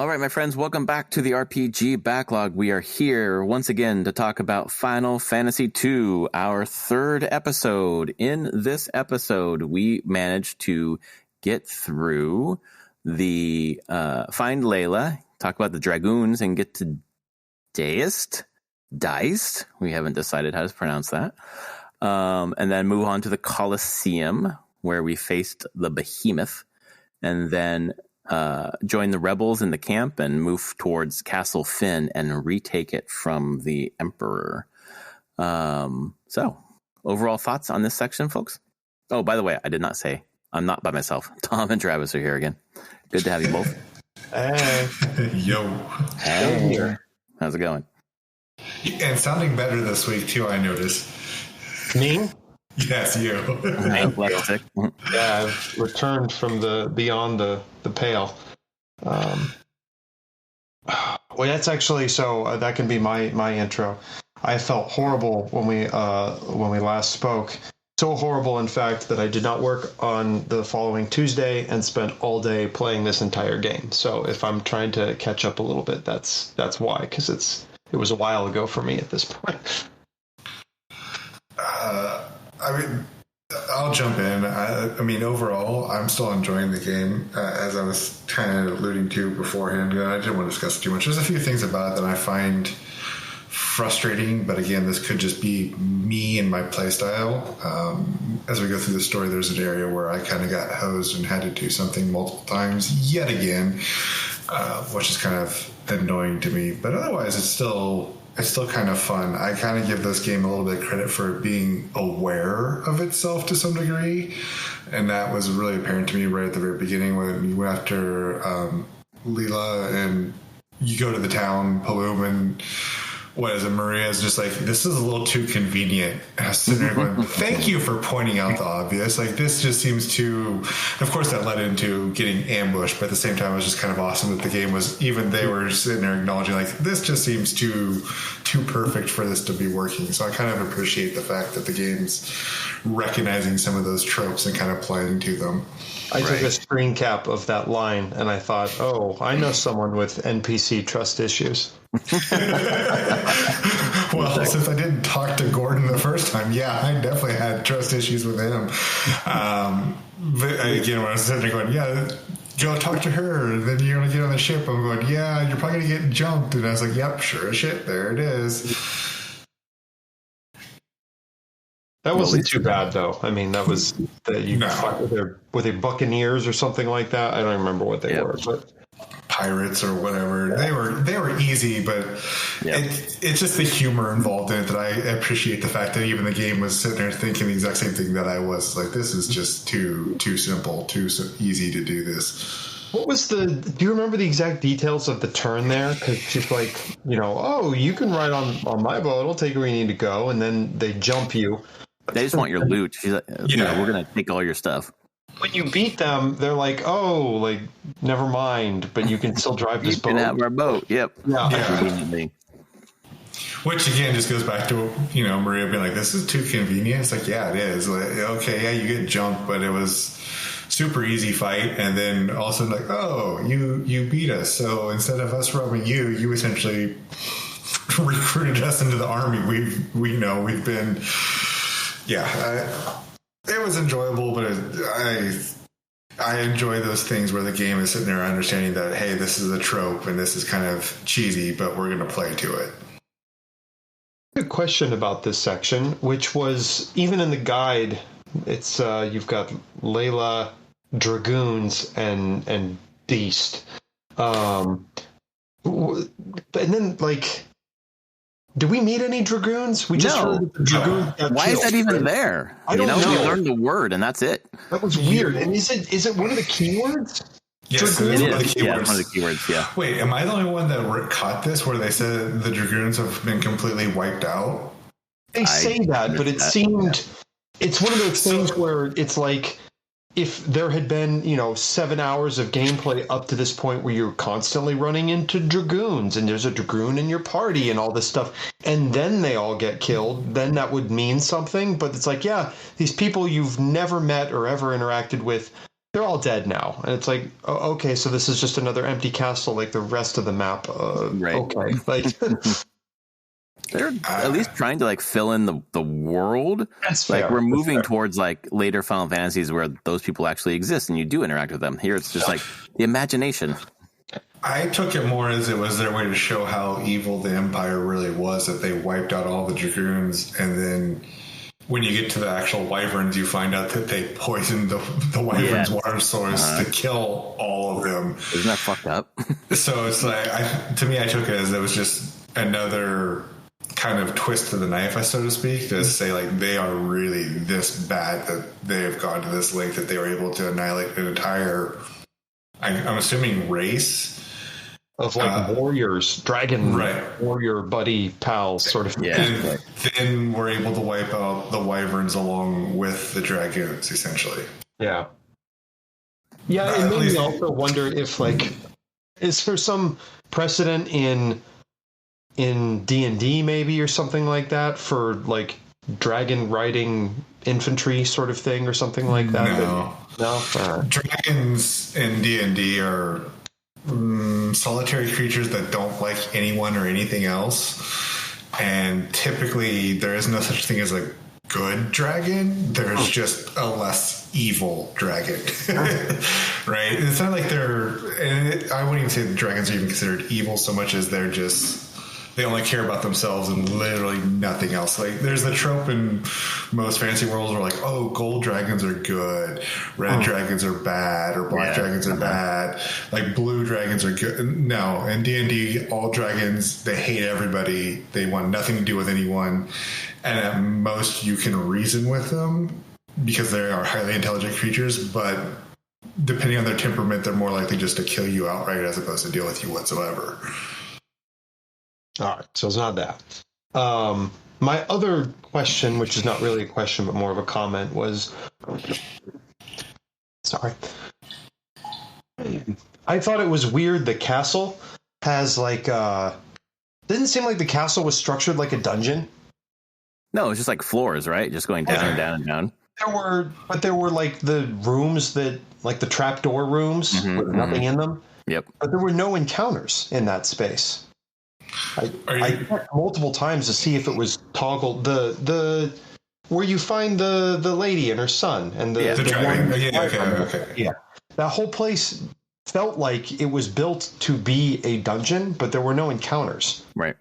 All right, my friends, welcome back to the RPG Backlog. We are here once again to talk about Final Fantasy II, our third episode. In this episode, we managed to get through the find Leila, talk about the Dragoons, and get to Deist. We haven't decided how to pronounce that. And then move on to the Coliseum, where we faced the Behemoth, and then join the rebels in the camp and move towards Castle Fynn and retake it from the Emperor. So, overall thoughts on this section, folks? Oh, by the way, I did not say I'm not by myself. Tom and Travis are here again. Good to have you both. Hey. Yo. Hey. How's it going? And sounding better this week, too, I noticed. Me? Yes, you. Yeah, I've returned from beyond the pale. Well, that's actually that can be my intro. I felt horrible when we last spoke. So horrible, in fact, that I did not work on the following Tuesday and spent all day playing this entire game. So if I'm trying to catch up a little bit, that's why, because it was a while ago for me at this point. I mean, I'll jump in. I mean, overall, I'm still enjoying the game, as I was kind of alluding to beforehand. I didn't want to discuss it too much. There's a few things about it that I find frustrating, but again, this could just be me and my playstyle. As we go through the story, there's an area where I kind of got hosed and had to do something multiple times yet again, which is kind of annoying to me. But otherwise, it's still kind of fun. I kind of give this game a little bit of credit for being aware of itself to some degree, and that was really apparent to me right at the very beginning when you went after Leila and you go to the town, Paloom, and what is it, Maria is just like, this is a little too convenient. I was sitting there going, thank you for pointing out the obvious. Like, this just seems too... Of course, that led into getting ambushed, but at the same time, it was just kind of awesome that the game was... Even they were sitting there acknowledging, like, this just seems too perfect for this to be working. So I kind of appreciate the fact that the game's recognizing some of those tropes and kind of playing to them. I took a screen cap of that line, and I thought, oh, I know someone with NPC trust issues. Well, since I didn't talk to Gordon the first time, yeah, I definitely had trust issues with him. But again, when I was sitting there going, yeah, go talk to her, and then you're going to get on the ship. I'm going, yeah, you're probably going to get jumped. And I was like, yep, sure as shit, there it is. That wasn't too bad, though. I mean, that was that you fought with their buccaneers or something like that. I don't remember what they were, but pirates or whatever. They were easy, but it's just the humor involved in it that I appreciate. The fact that even the game was sitting there thinking the exact same thing that I was. Like, this is just too simple, too easy to do this. What was do you remember the exact details of the turn there? Because she's like, oh, you can ride on my boat. It'll take you where you need to go. And then they jump you. They just want your loot. She's like, we're going to take all your stuff. When you beat them, they're like, oh, like, never mind, but you can still drive this boat. You can have our boat, yep. Yeah. Which, again, just goes back to, Maria being like, this is too convenient. It's like, yeah, it is. Like, okay, yeah, you get jumped, but it was super easy fight. And then all of a sudden, like, oh, you beat us. So instead of us robbing you essentially recruited us into the army. We've been... Yeah, it was enjoyable, but I enjoy those things where the game is sitting there understanding that, hey, this is a trope and this is kind of cheesy, but we're going to play to it. A question about this section, which was even in the guide, it's you've got Leila, Dragoons, and Deist, and then like. Do we meet any Dragoons? We just heard the Dragoons got Why killed, is that even there? I don't know. We learned the word, and that's it. That was weird. And is it one of the keywords? Yes, it is. One of the keywords. Yeah, one of the keywords, yeah. Wait, am I the only one that caught this where they said the Dragoons have been completely wiped out? They say that, but it seemed... It's one of those things where it's like... If there had been, 7 hours of gameplay up to this point where you're constantly running into Dragoons and there's a Dragoon in your party and all this stuff, and then they all get killed, then that would mean something. But it's like, yeah, these people you've never met or ever interacted with they're all dead now, and it's like, oh, okay, so this is just another empty castle like the rest of the map. Right. Okay, like they're at least trying to like fill in the world. That's like fair. we're moving towards like later Final Fantasies where those people actually exist and you do interact with them. Here it's just like the imagination. I took it more as it was their way to show how evil the Empire really was, that they wiped out all the Dragoons, and then when you get to the actual Wyverns, you find out that they poisoned the Wyverns' water source to kill all of them. Isn't that fucked up? So it's like, to me, I took it as it was just another kind of twist to the knife, so to speak, to say like they are really this bad that they have gone to this length that they were able to annihilate an entire, I'm assuming, race of like warriors, dragon warrior buddy pals, sort of. Yeah. And then we're able to wipe out the Wyverns along with the Dragoons, essentially. Yeah. Yeah, it made me also wonder if, like, is there some precedent in D&D maybe or something like that for like dragon riding infantry sort of thing or something like that? No. Dragons in D&D are solitary creatures that don't like anyone or anything else, and typically there is no such thing as a good dragon. There's just a less evil dragon. Right? It's not like I wouldn't even say the dragons are even considered evil so much as they only care about themselves and literally nothing else. Like there's the trope in most fantasy worlds where like, oh, gold dragons are good, red dragons are bad, or black dragons are bad, like blue dragons are good. No, in D&D, all dragons, they hate everybody. They want nothing to do with anyone. And at most you can reason with them because they are highly intelligent creatures, but depending on their temperament, they're more likely just to kill you outright as opposed to deal with you whatsoever. All right, so it's not that. My other question, which is not really a question but more of a comment, was... Sorry. I thought it was weird the castle has like... Didn't seem like the castle was structured like a dungeon. No, it's just like floors, right? Just going down and down and down. There were like the rooms like the trapdoor rooms with nothing in them. Yep. But there were no encounters in that space. I checked multiple times to see if it was toggled. The where you find the lady and her son and the dragon. Okay. Yeah, that whole place felt like it was built to be a dungeon, but there were no encounters. Right.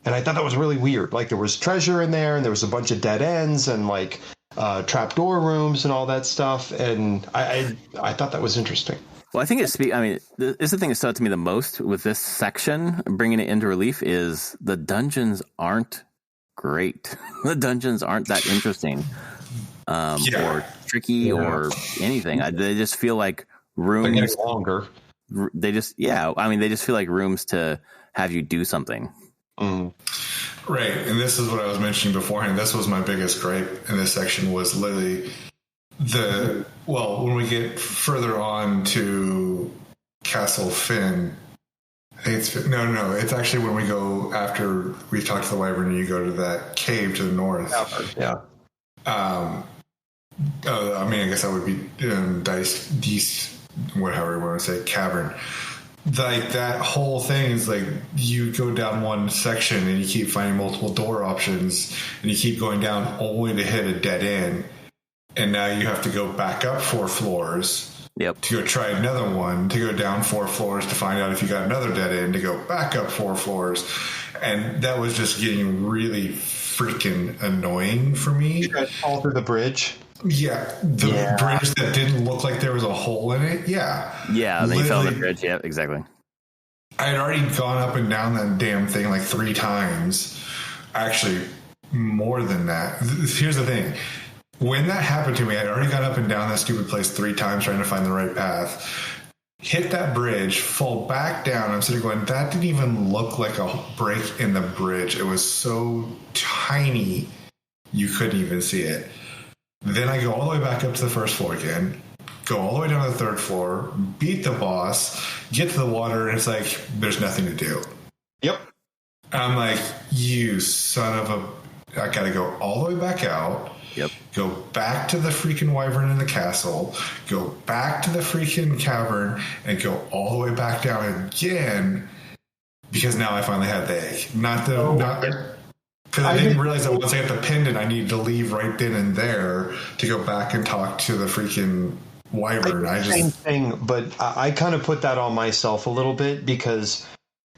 And I thought that was really weird. Like there was treasure in there, and there was a bunch of dead ends, and like trapdoor rooms and all that stuff. And I thought that was interesting. Well, I think it's the thing that stood out to me the most with this section, bringing it into relief, is the dungeons aren't great. The dungeons aren't that interesting or tricky or anything. They just feel like rooms. They're getting longer. They just feel like rooms to have you do something. Right, and this is what I was mentioning beforehand. This was my biggest gripe in this section was literally when we get further on to Castle Fynn, I think it's actually when we go after we've talked to the Wyvern and you go to that cave to the north. Yeah. I guess that would be Deist, whatever you want to say, cavern. Like that whole thing is like you go down one section and you keep finding multiple door options and you keep going down only to hit a dead end. And now you have to go back up 4 floors to go try another one, to go down 4 floors to find out if you got another dead end, to go back up 4 floors. And that was just getting really freaking annoying for me. You guys fall through the bridge? Yeah. The bridge that didn't look like there was a hole in it? Yeah. Yeah, they fell on the bridge. Yeah, exactly. I had already gone up and down that damn thing like 3 times. Actually, more than that. Here's the thing. When that happened to me, I'd already gone up and down that stupid place 3 times trying to find the right path. Hit that bridge, fall back down. I'm sitting going, that didn't even look like a break in the bridge. It was so tiny, you couldn't even see it. Then I go all the way back up to the first floor again, go all the way down to the 3rd floor, beat the boss, get to the water, and it's like, there's nothing to do. Yep. I'm like, you son of a... I got to go all the way back out. Yep. go back to the freaking wyvern in the castle, go back to the freaking cavern, and go all the way back down again because now I finally had the egg. Because I didn't realize that once I got the pendant, I needed to leave right then and there to go back and talk to the freaking wyvern. Same thing, but I kind of put that on myself a little bit because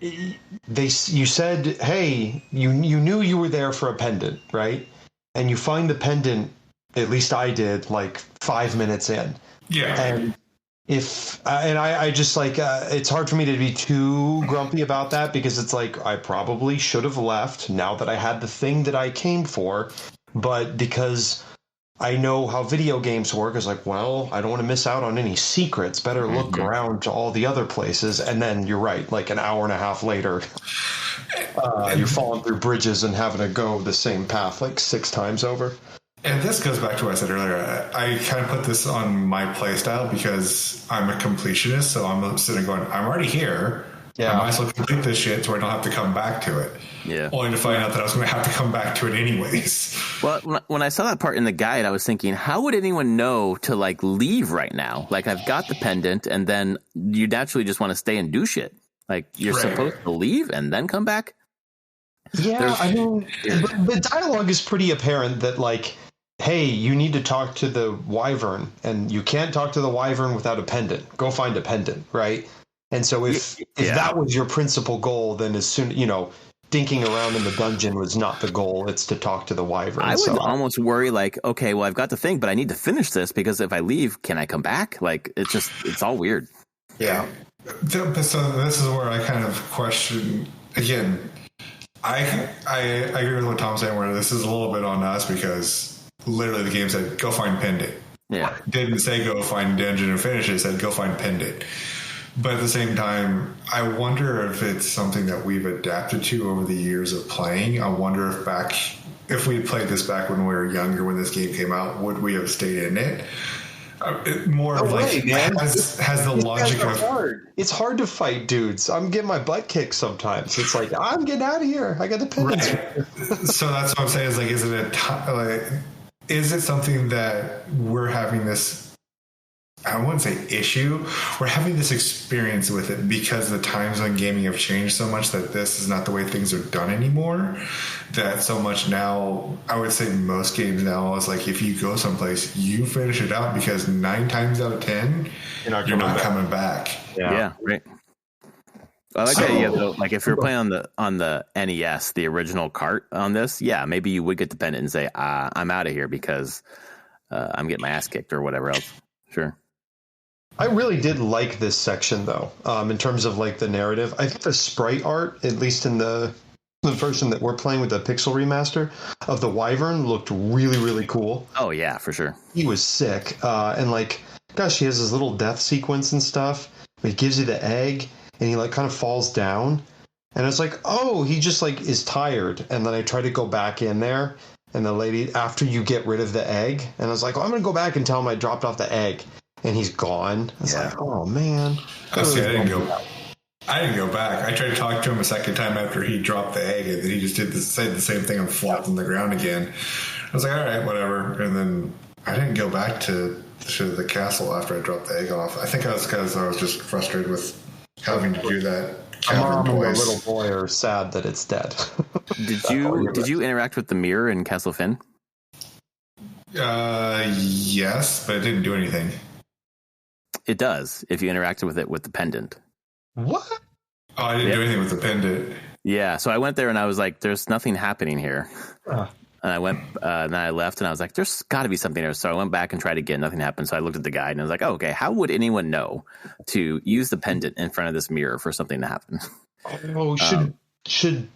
you said, hey, you knew you were there for a pendant, right? And you find the pendant, at least I did, like 5 minutes in. Yeah. And I just like, it's hard for me to be too grumpy about that because it's like, I probably should have left now that I had the thing that I came for. But because I know how video games work, it's like, well, I don't want to miss out on any secrets. Better look around to all the other places. And then you're right, like an hour and a half later, you're falling through bridges and having to go the same path like 6 times over. And this goes back to what I said earlier. I kind of put this on my play style because I'm a completionist. So I'm sitting going, I'm already here. Yeah. I might as well complete this shit so I don't have to come back to it. Yeah. Only to find out that I was going to have to come back to it anyways. Well, when I saw that part in the guide, I was thinking, how would anyone know to like leave right now? Like I've got the pendant and then you naturally just want to stay and do shit. Like you're supposed to leave and then come back. Yeah. I mean, the dialogue is pretty apparent that like, hey, you need to talk to the wyvern and you can't talk to the wyvern without a pendant. Go find a pendant. Right. And so if that was your principal goal, then as soon, dinking around in the dungeon was not the goal. It's to talk to the wyvern. I would almost worry like, okay, well, I've got the thing, but I need to finish this because if I leave, can I come back? Like, it's all weird. Yeah. So this is where I kind of question, again, I agree with what Tom's saying, where this is a little bit on us because literally the game said, go find pendant. Yeah. It didn't say go find dungeon and finish it. It said go find pendant. But at the same time, I wonder if it's something that we've adapted to over the years of playing. I wonder if we played this back when we were younger, when this game came out, would we have stayed in it? Has the logic of hard. It's hard to fight dudes. I'm getting my butt kicked sometimes. It's like I'm getting out of here. I got the pendants. Right. So that's what I'm saying. Is like, is it something that we're having this? I wouldn't say issue. We're having this experience with it because the times on gaming have changed so much that this is not the way things are done anymore. That so much now, I would say most games now is like if you go someplace, you finish it out because 9 times out of 10, you're not coming back. Yeah, right. I like that idea though. Like if you're playing on the NES, the original cart on this, maybe you would get dependent and say, I'm out of here because I'm getting my ass kicked or whatever else. Sure. I really did like this section, though, in terms of like the narrative. I think the sprite art, at least in the version that we're playing with the pixel remaster of the wyvern, looked really, really cool. Oh, yeah, for sure. He was sick. And like, gosh, he has his little death sequence and stuff. He gives you the egg and he like kind of falls down. And it's like, oh, he just like is tired. And then I try to go back in there. And the lady, after you get rid of the egg, and I was like, I'm going to go back and tell him I dropped off the egg. And he's gone. I was like, oh, man. I didn't go back. I tried to talk to him a second time after he dropped the egg, and then he just said the same thing and flopped on the ground again. I was like, all right, whatever. And then I didn't go back to the castle after I dropped the egg off. I think that was because I was just frustrated with having to do that. A mom and a little boy are sad that it's dead. Did you interact with the mirror in Castle Fynn? Yes, but it didn't do anything. It does if you interacted with it with the pendant. What? Oh, I didn't do anything with the pendant. Yeah, so I went there and I was like, "There's nothing happening here." And I went, then I left and I was like, "There's got to be something there." So I went back and tried again. Nothing happened. So I looked at the guide and I was like, "Oh, okay. How would anyone know to use the pendant in front of this mirror for something to happen?" Oh, should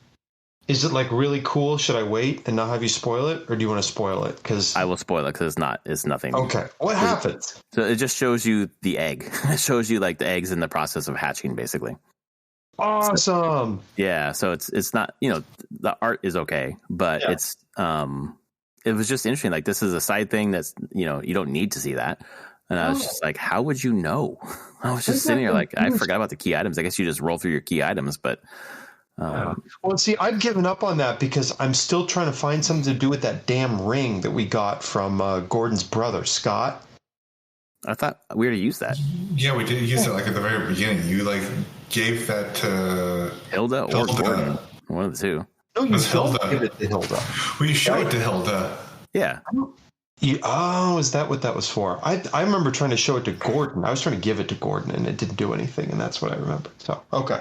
is it like really cool? Should I wait and not have you spoil it, or do you want to spoil it? Because I will spoil it because it's nothing. Okay, what happens? So it just shows you the egg. It shows you like the eggs in the process of hatching, basically. Awesome. Yeah, so it's not, the art is okay, but it's it was just interesting. Like this is a side thing that's you don't need to see that. And I was just like, how would you know? I was just sitting here like I forgot about the key items. I guess you just roll through your key items, but Well, see, I've given up on that because I'm still trying to find something to do with that damn ring that we got from Gordon's brother, Scott. I thought we already used that. Yeah, we did use it like at the very beginning. You like gave that to Hilda or Gordon, one of the two. No, you don't give it to Hilda. Well, you show it to Hilda. Yeah. Is that what that was for? I remember trying to show it to Gordon. I was trying to give it to Gordon, and it didn't do anything, and that's what I remember. So, okay.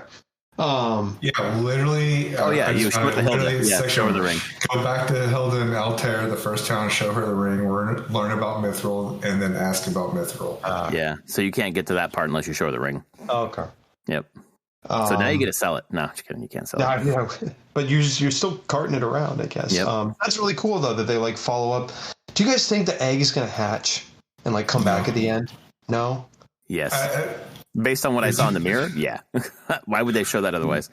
Yeah, literally. Oh, yeah, you show it to Hilda. Yeah, show her the ring. Go back to Hilda and Altair, the first town, show her the ring, learn about Mithril, and then ask about Mithril. Yeah, so you can't get to that part unless you show her the ring. Okay. Yep. So now you get to sell it. No, just kidding. You can't sell it. Yeah, but you're still carting it around, I guess. Yep. That's really cool, though, that they like follow up. Do you guys think the egg is going to hatch and like come back at the end? No? Yes. Based on what I saw in the mirror, yeah. Why would they show that otherwise?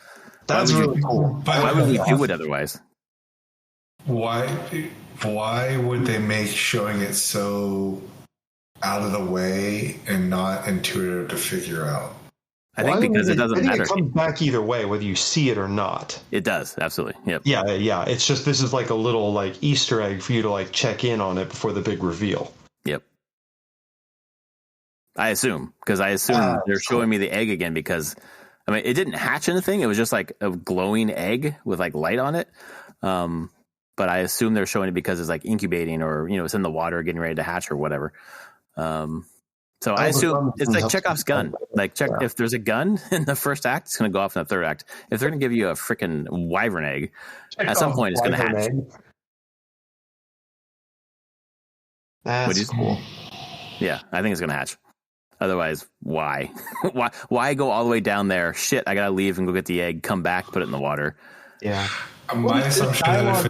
That's really cool. Why would we do it otherwise? Why would they make showing it so out of the way and not intuitive to figure out? I think because it doesn't matter. It comes back either way, whether you see it or not. It does, absolutely. Yep. Yeah. It's just this is like a little like Easter egg for you to like check in on it before the big reveal. Yep. I assume they're showing me the egg again because I mean it didn't hatch anything. It was just like a glowing egg with like light on it. But I assume they're showing it because it's like incubating or it's in the water getting ready to hatch or whatever. So I assume it's like Chekhov's gun. Like if there's a gun in the first act, it's going to go off in the third act. If they're going to give you a freaking wyvern egg, at some point it's going to hatch. That's which is cool. Yeah, I think it's going to hatch. Otherwise, why? Why go all the way down there? Shit, I got to leave and go get the egg, come back, put it in the water. Yeah. My assumption is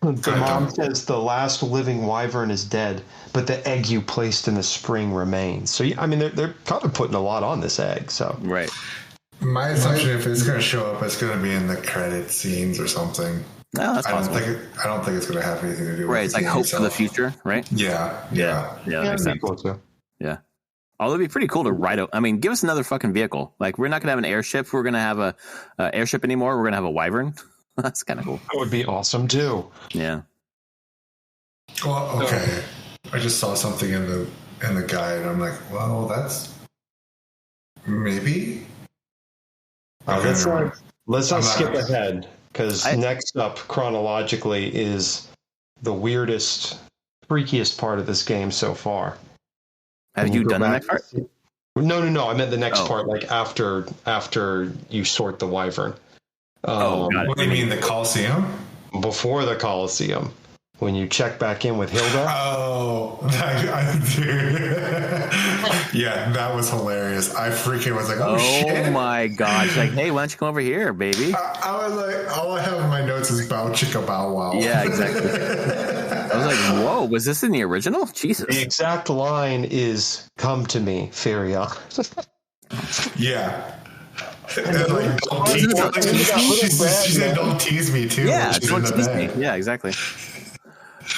the mom says the last living wyvern is dead, but the egg you placed in the spring remains. So, I mean, they're kind of putting a lot on this egg. So right. My assumption, if it's going to show up, it's going to be in the credit scenes or something. No, that's possible. I don't think it's going to have anything to do with right. It's like hope for the future, right? Yeah. That makes sense. Cool too. Yeah. Although it'd be pretty cool to ride. I mean, give us another fucking vehicle. Like we're not going to have an airship. We're going to have a airship anymore. We're going to have a wyvern. That's kind of cool. That would be awesome too. Yeah. Well, okay. I just saw something in the guide. And I'm like, well, that's maybe. Let's not skip ahead because next up chronologically is the weirdest, freakiest part of this game so far. Have you done the next part? No. I meant the next part, like after you sort the wyvern. What do you mean, the Coliseum? Before the Coliseum, when you check back in with Hilda. Oh, yeah, that was hilarious. I freaking was like, oh shit. Oh my gosh. Like, hey, why don't you come over here, baby? I was like, all I have in my notes is bow chicka bow wow. Yeah, exactly. I was like, whoa, was this in the original? Jesus. The exact line is, come to me, Feria. Yeah. Like, don't tease me. She said, don't tease me, too. Yeah, don't tease me. Yeah, exactly.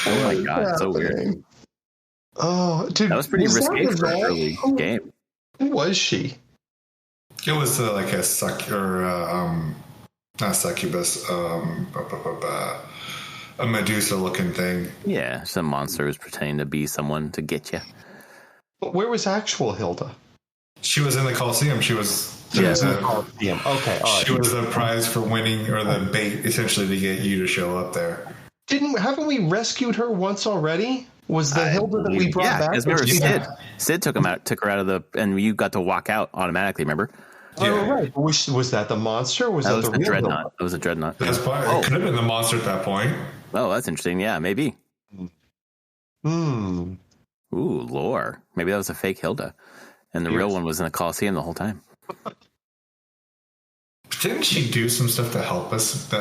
Oh my god, so weird. Oh, dude. That was pretty risque for an early game. Who was she? It was like not succubus, a Medusa looking thing. Yeah, some monster was pretending to be someone to get you. But where was actual Hilda? She was in the Coliseum. She was in the Coliseum. Okay, all right. She was the prize for winning, or the bait, essentially, to get you to show up there. Haven't we rescued her once already? Was the Hilda that we brought back? Because remember Sid took her out of the, and you got to walk out automatically. Remember? Yeah. Oh, right. Was that the monster? Or was that the real dreadnought? It was a dreadnought. It could have been the monster at that point. Oh, that's interesting. Yeah, maybe. Ooh, lore. Maybe that was a fake Hilda, and the real one was in the Coliseum the whole time. Didn't she do some stuff to help us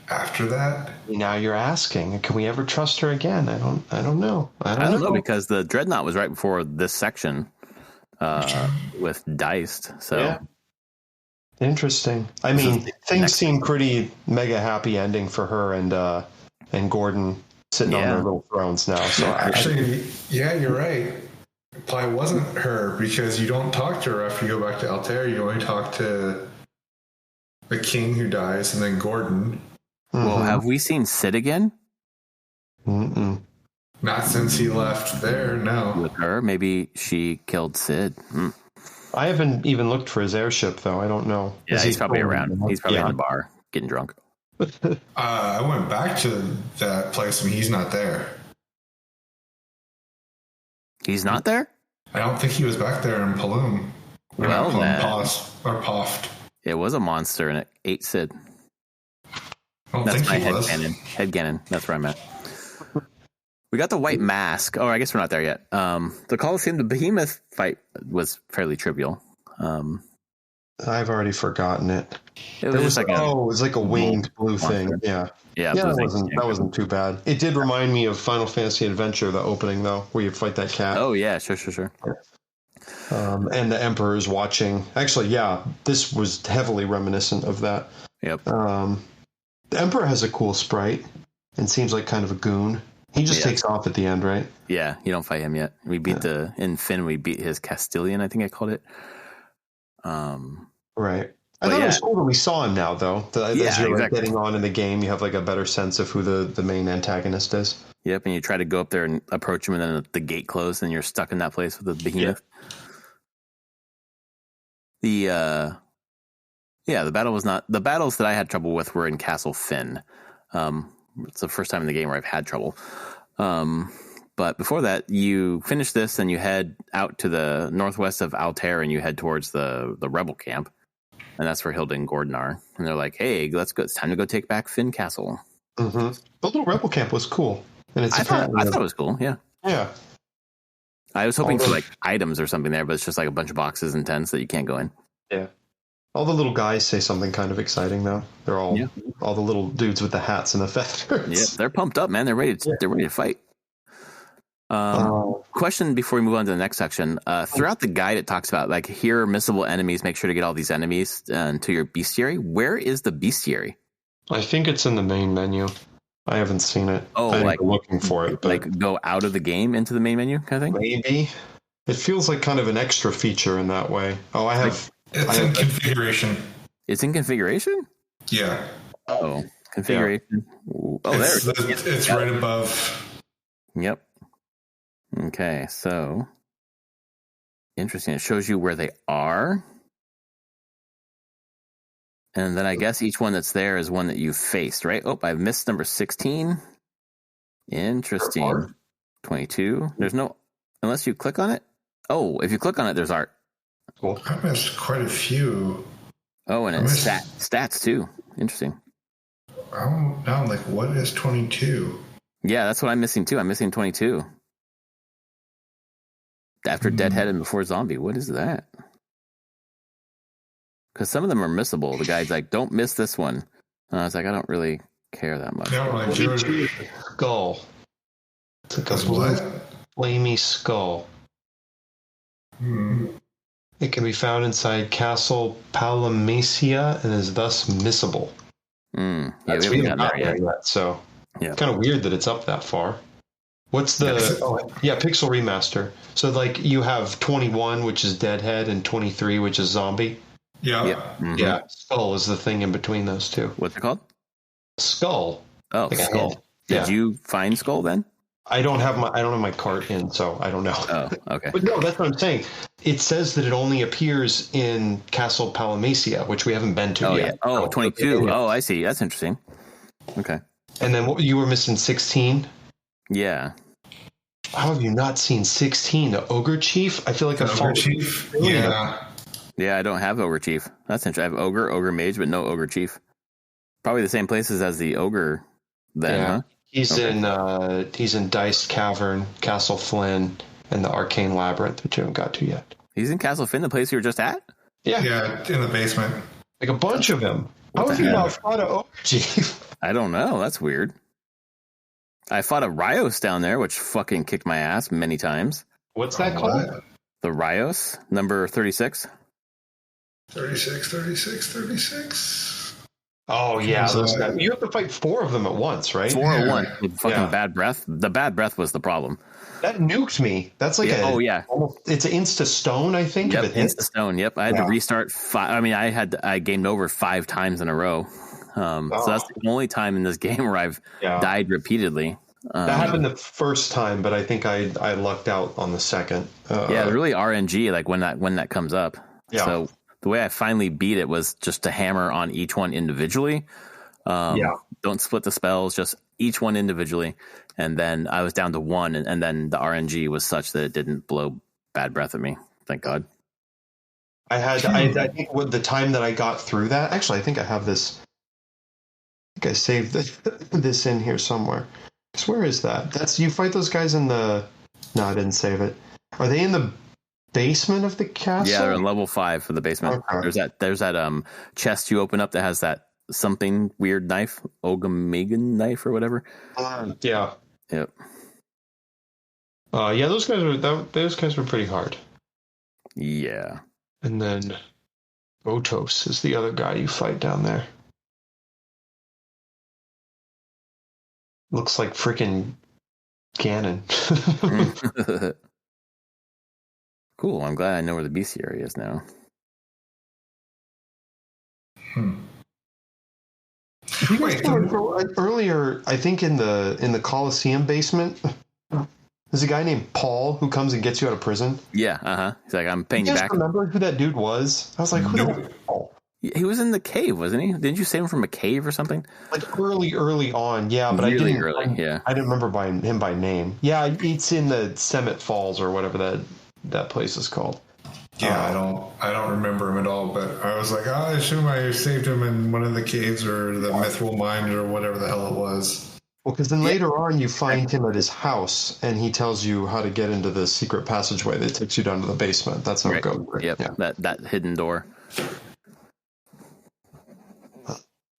after that? Now you're asking, can we ever trust her again? I don't know. I don't know because the dreadnought was right before this section with Deist. So yeah. Interesting. I mean, things seem pretty mega happy ending for her and Gordon sitting on their little thrones now. So actually, you're right. It probably wasn't her because you don't talk to her after you go back to Altair. You only talk to a king who dies, and then Gordon. Well, have we seen Sid again? Mm-mm. Not since he left there, no. With her? Maybe she killed Sid. I haven't even looked for his airship, though. I don't know. Yeah, he's probably around. He's probably in the bar getting drunk. I went back to that place, and he's not there. He's not there? I don't think he was back there in Paloom. Well, then. Poft. It was a monster, and it ate Sid. I don't That's think my he was. headcanon. That's where I'm at. We got the white mask. Oh, I guess we're not there yet. The Coliseum, the Behemoth fight was fairly trivial. I've already forgotten it. It was it was like a winged blue thing. monster. Yeah. Yeah, That wasn't too bad. It did remind me of Final Fantasy Adventure, the opening, though, where you fight that cat. Oh, yeah, sure. And the Emperor's watching. Actually, yeah, this was heavily reminiscent of that. Yep. The Emperor has a cool sprite and seems like kind of a goon. He just takes off at the end, right? Yeah, you don't fight him yet. We beat in Fynn, we beat his Castilian, I think I called it. Right. I thought it was cool that we saw him now, though. As you're getting on in the game, you have like a better sense of who the main antagonist is. Yep, and you try to go up there and approach him, and then the gate closed, and you're stuck in that place with the Behemoth. Yeah. The battle was not... The battles that I had trouble with were in Castle Fynn. It's the first time in the game where I've had trouble. But before that, you finish this and you head out to the northwest of Altair and you head towards the rebel camp. And that's where Hilda and Gordon are. And they're like, hey, let's go. It's time to go take back Fynn Castle. Mm-hmm. The little rebel camp was cool. And I thought it was cool, yeah. Yeah. I was hoping for like items or something there, but it's just like a bunch of boxes and tents that you can't go in. Yeah. All the little guys say something kind of exciting, though. They're all the little dudes with the hats and the feathers. Yeah, they're pumped up, man. They're ready to fight. Question before we move on to the next section. Throughout the guide, it talks about like here are missable enemies. Make sure to get all these enemies to your bestiary. Where is the bestiary? I think it's in the main menu. I haven't seen it. Oh, I'm like looking for it. But like go out of the game into the main menu kind of thing? Maybe. It feels like kind of an extra feature in that way. Oh, I have... It's in configuration. It's in configuration? Yeah. Oh, configuration. Yeah. Oh, it's right above. Yep. Okay, so interesting. It shows you where they are. And then I guess each one that's there is one that you've faced, right? Oh, I've missed number 16. Interesting. 22. There's no... Unless you click on it? Oh, if you click on it, there's art. Cool. I missed quite a few. Oh, and it's stats too. Interesting. I'm like, what is 22? Yeah, that's what I'm missing too. I'm missing 22. After Deadhead and before Zombie. What is that? Because some of them are missable. The guy's like, don't miss this one. And I was like, I don't really care that much. Skull. It's like a flamey skull. It can be found inside Castle Palamecia and is thus missable. Yeah, we haven't gotten there yet. So kind of weird that it's up that far. What's the... Pixel Remaster. So like you have 21, which is Deadhead, and 23, which is Zombie. Yeah. Mm-hmm. Yeah, Skull is the thing in between those two. What's it called? Skull. Oh, like Skull. Did you find Skull then? I don't have my cart in, so I don't know. Oh, okay. But no, that's what I'm saying. It says that it only appears in Castle Palamecia, which we haven't been to yet. Yeah. Oh, 22. Oh, I see. That's interesting. Okay. And then you were missing 16? Yeah. How have you not seen 16? The Ogre Chief? I feel like Ogre Chief? Yeah. Yeah, I don't have Ogre Chief. That's interesting. I have Ogre Mage, but no Ogre Chief. Probably the same places as the Ogre then, huh? He's in Deist Cavern, Castle Fynn, and the Arcane Labyrinth, which you haven't got to yet. He's in Castle Fynn, the place you were just at? Yeah, in the basement. Like a bunch of them. How have you not fought an Ogre Chief? I don't know. That's weird. I fought a Rios down there, which fucking kicked my ass many times. What's that called? The Rios, number 36. 36. Oh, yeah. Those guys. You have to fight 4 of them at once, right? 4 at once with fucking bad breath. The bad breath was the problem. That nuked me. That's like it's an insta stone, I think. Yep, insta stone. Yep, I had to restart. I gamed over 5 times in a row. So that's the only time in this game where I've died repeatedly. That happened the first time, but I think I lucked out on the second. Really RNG, like when that comes up. Yeah. So the way I finally beat it was just to hammer on each one individually. Don't split the spells, just each one individually. And then I was down to 1, and then the RNG was such that it didn't blow bad breath at me. Thank God. I think with the time that I got through that, actually, I think I have this. I think I saved this in here somewhere. Where is that? You fight those guys in the. No, I didn't save it. Are they in the basement of the castle? Yeah, they're in level 5 for the basement. Okay. There's that chest you open up that has that something weird knife, Ogamegan knife or whatever. Yeah. Yep. Those guys were pretty hard. Yeah. And then Otos is the other guy you fight down there. Looks like freaking Ganon. Cool. I'm glad I know where the bestiary is now. Earlier, I think in the Coliseum basement, there's a guy named Paul who comes and gets you out of prison. Yeah, He's like, I'm paying you back. Remember who that dude was? I was like, who the hell is Paul? He was in the cave, wasn't he? Didn't you save him from a cave or something? Like early on, yeah. But really I didn't remember him by name. Yeah, it's in the Semet Falls or whatever that place is called. Yeah, I don't remember him at all, but I was like, I assume I saved him in one of the caves or the Mithril Mine or whatever the hell it was. Well, because then later on you find him at his house, and he tells you how to get into the secret passageway that takes you down to the basement. That's how it goes. Right? Yep, yeah. That hidden door.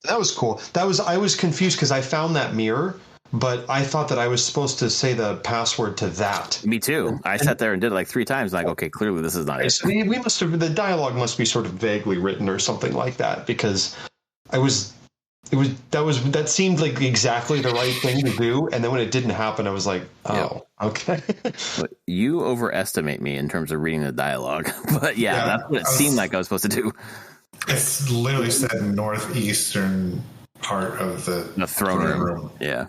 That was cool. I was confused because I found that mirror, but I thought that I was supposed to say the password to that. Me too. I sat there and did it like 3 times. Like, okay, clearly this is not it. So we must have, the dialogue must be sort of vaguely written or something like that, because that seemed like exactly the right thing to do, and then when it didn't happen, I was like, okay. But you overestimate me in terms of reading the dialogue. But that's what it seemed like I was supposed to do. It's literally set in northeastern part of the throne room. Yeah.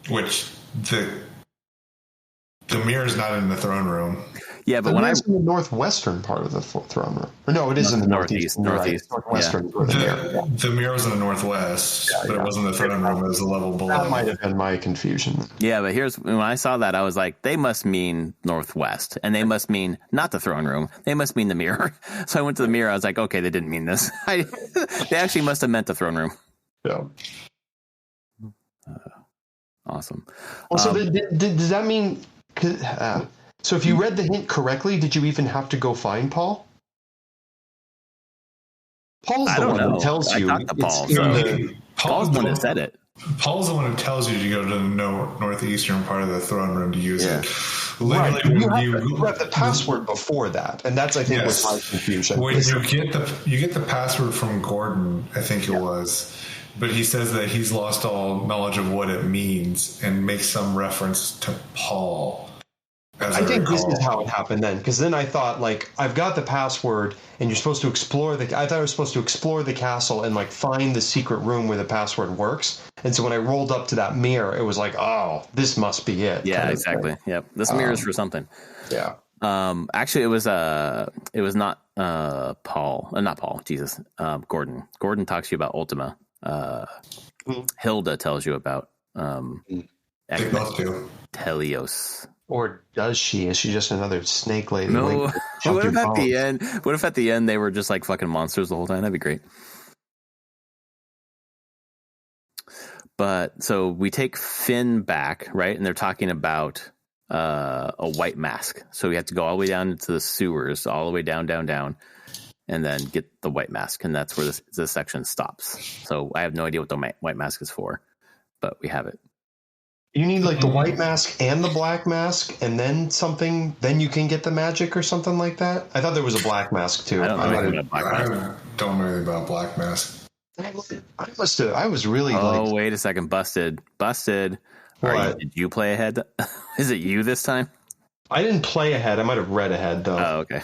Which the mirror's not in the throne room. Yeah, but when in the northwestern part of the throne room. Or no, it is in the northeast. Northwestern. Yeah. The mirror was in the northwest, but it wasn't the throne room. It was a level below. That might have been my confusion. Yeah, but when I saw that, I was like, they must mean northwest, and they must mean not the throne room. They must mean the mirror. So I went to the mirror. I was like, okay, they didn't mean this. They actually must have meant the throne room. Yeah. Awesome. Well, so does that mean? So if you read the hint correctly, did you even have to go find Paul? Paul's the one who tells you. I talked to Paul. Paul's the one that said it. Paul's the one who tells you to go to the northeastern part of the throne room to use it. Literally, you have the password before that, and that's, I think, was my confusion. When you get the password from Gordon, I think it was, but he says that he's lost all knowledge of what it means and makes some reference to Paul. I think this is how it happened then, because then I thought, like, I've got the password, and you're supposed to explore I thought I was supposed to explore the castle and, like, find the secret room where the password works. And so when I rolled up to that mirror, it was like, oh, this must be it. Yeah, exactly. Yep, this mirror is for something. Yeah. Actually, it was not Paul, not Paul. Jesus, Gordon. Gordon talks to you about Ultima. Hilda tells you about Telios. Or does she? Is she just another snake lady? No. What if at the end? What if at the end they were just like fucking monsters the whole time? That'd be great. But so we take Fynn back, right? And they're talking about a white mask. So we have to go all the way down into the sewers, all the way down, and then get the white mask. And that's where this section stops. So I have no idea what the white mask is for, but we have it. You need like the white mask and the black mask, and then something. Then you can get the magic or something like that. I thought there was a black mask too. I don't know anything about black mask. I was really. Oh, wait a second! Busted. Did you play ahead? Is it you this time? I didn't play ahead. I might have read ahead though. Oh, okay.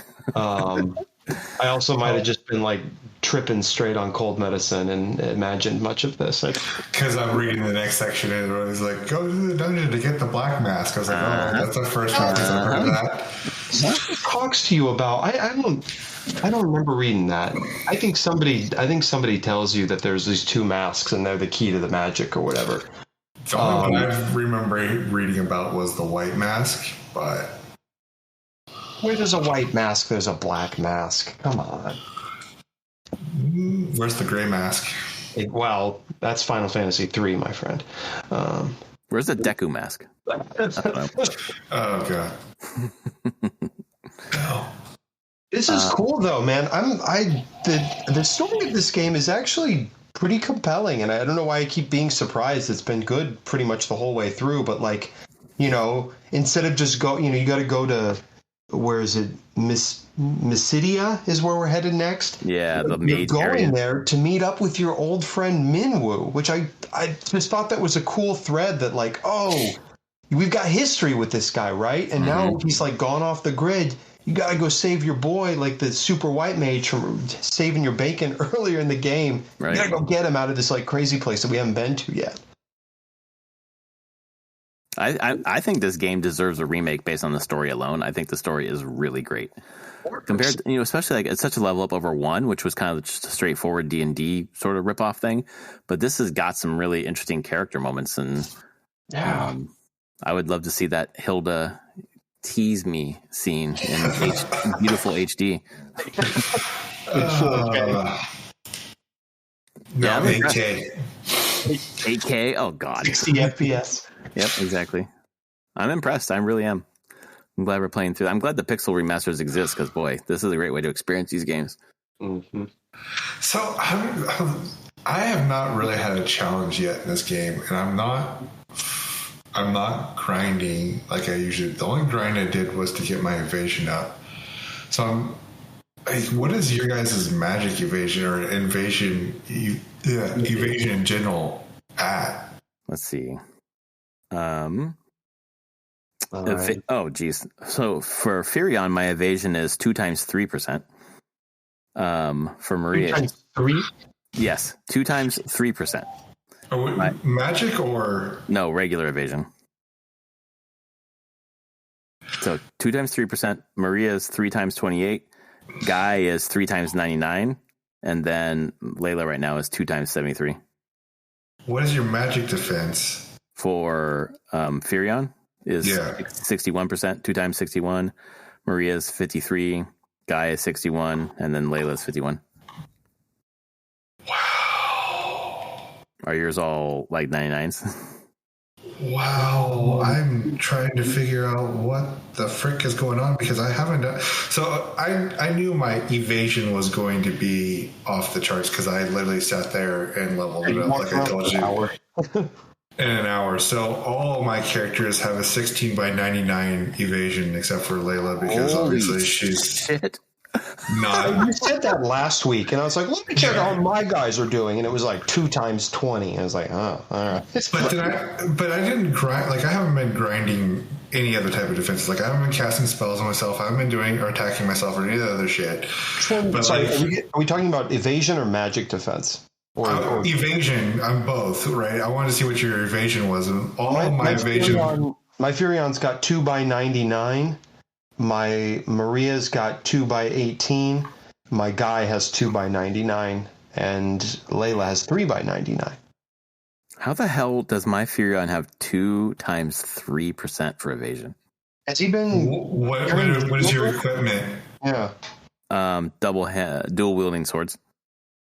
I also might have just been like tripping straight on cold medicine and imagined much of this. Because I'm reading the next section and it was like, go to the dungeon to get the black mask. I was like, oh, that's the first time I've heard of that. What talks to you about? I don't remember reading that. I think somebody tells you that there's these two masks and they're the key to the magic or whatever. The only one I remember reading about was the white mask, but where there's a white mask, there's a black mask. Come on. Where's the gray mask? Well, that's Final Fantasy 3, my friend. Where's the Deku mask? Oh god. No. This is cool though, man. The story of this game is actually pretty compelling, and I don't know why I keep being surprised. It's been good pretty much the whole way through, but like, instead of just you got to go to, where is it? Mysidia is where we're headed next. Yeah, the You're mage going area. there to meet up with your old friend Minwoo, which I just thought that was a cool thread that like, oh, we've got history with this guy, right? And now he's like gone off the grid. You got to go save your boy, like the super white mage from saving your bacon earlier in the game. Right. You got to go get him out of this like crazy place that we haven't been to yet. I think this game deserves a remake based on the story alone. I think the story is really great. Compared to, especially like it's such a level up over 1, which was kind of just a straightforward D&D sort of ripoff thing. But this has got some really interesting character moments, and I would love to see that Hilda tease me scene in beautiful HD. No, 8K. 8K? Oh, God. 60 FPS. Yep, exactly. I'm impressed. I really am. I'm glad we're playing through. I'm glad the pixel remasters exist because, boy, this is a great way to experience these games. Mm-hmm. So I have not really had a challenge yet in this game, and I'm not grinding like I usually. The only grind I did was to get my evasion up. So I'm like, what is your guys' magic evasion or evasion in general at? Let's see. Right. Oh, geez. So for Furion, my evasion is 2 times 3%. For Maria, 2 times 3? yes, 2 times 3%. Magic or no regular evasion? So 2 times 3%. Maria is 3 times 28. Guy is 3 times 99, and then Leila right now is 2 times 73. What is your magic defense? For Furion is 61%, 2 times 61. Maria's 53. Guy is 61, and then Leila's 51. Wow. Are yours all like 99s? Wow, I'm trying to figure out what the frick is going on because I haven't done. So I knew my evasion was going to be off the charts because I literally sat there and leveled it up like I told you in an hour. So all my characters have a 16 by 99 evasion except for Leila because obviously she's not. You said that last week, and I was like, let me check how my guys are doing, and it was like 2 times 20. I was like, oh, all right. But I didn't grind. Like I haven't been grinding any other type of defense. Like I haven't been casting spells on myself. I haven't been doing or attacking myself or any of the other shit. But sorry, are we talking about evasion or magic defense? Or evasion. I'm both, right? I wanted to see what your evasion was, and all my evasion. My Furion's got 2 by 99. My Maria's got 2 by 18. My Guy has 2 by 99. And Leila has 3 by 99. How the hell does my Furion have 2 times 3% for evasion? Has he been... What is your equipment? Yeah. Dual wielding swords.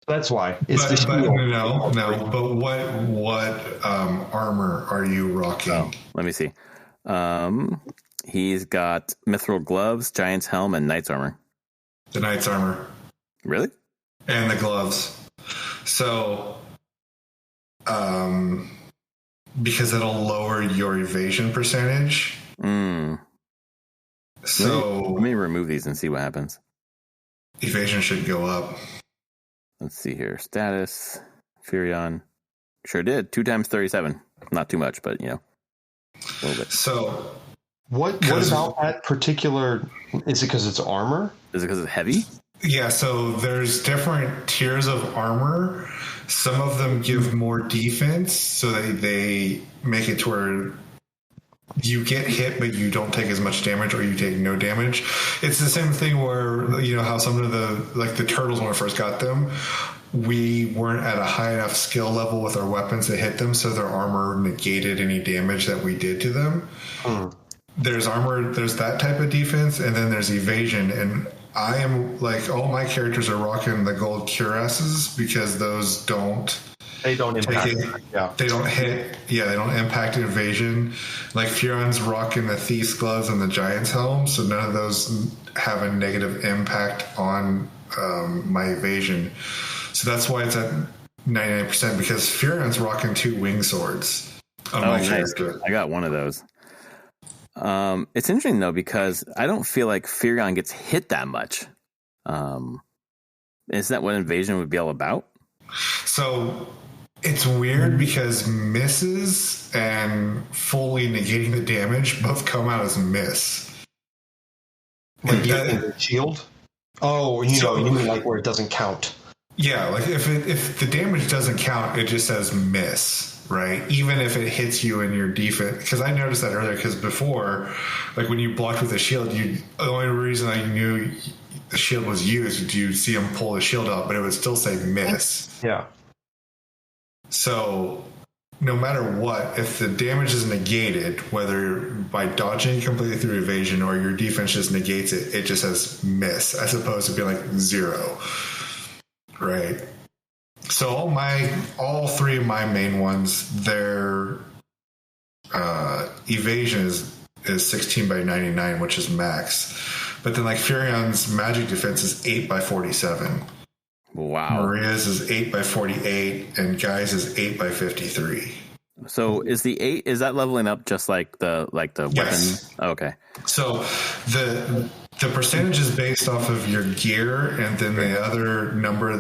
That's why. No. But what armor are you rocking? Oh, let me see. He's got mithril gloves, giant's helm, and knight's armor. The knight's armor. Really? And the gloves. So, because it'll lower your evasion percentage. So let me remove these and see what happens. Evasion should go up. Let's see here. Status. Furion. Sure did. 2 times 37. Not too much, but A little bit. So what about that particular? Is it because it's armor? Is it because it's heavy? Yeah, so there's different tiers of armor. Some of them give more defense, so they make it to where you get hit, but you don't take as much damage, or you take no damage. It's the same thing where, you know, how some of the turtles, when I first got them, we weren't at a high enough skill level with our weapons to hit them, so their armor negated any damage that we did to them. There's armor, there's that type of defense, and then there's evasion. And I am like, all my characters are rocking the gold cuirasses because those don't. They don't impact. They don't hit. Yeah, they don't impact evasion. Like Furon's rocking the Thief's gloves and the Giant's helm, so none of those have a negative impact on my evasion. So that's why it's at 99%, because Furon's rocking 2 wing swords on my character. I got one of those. It's interesting though, because I don't feel like Furion gets hit that much. Isn't that what evasion would be all about? So it's weird because misses and fully negating the damage both come out as miss. Like the shield? Oh, you mean like where it doesn't count. Yeah, like if the damage doesn't count, it just says miss, right? Even if it hits you in your defense. Because I noticed that earlier, because before, like when you blocked with a shield, the only reason I knew the shield was used, you'd see him pull the shield out, but it would still say miss. Yeah. So no matter what, if the damage is negated, whether by dodging completely through evasion or your defense just negates it, it just says miss, as opposed to being like 0. Right. So all 3 of my main ones, their evasion is 16 by 99, which is max. But then like Furion's magic defense is 8 by 47. Wow. Maria's is 8 by 48, and Guy's is 8 by 53. So is the 8, is that leveling up just like the Yes. weapon? Oh, okay. So the percentage is based off of your gear, and then the other number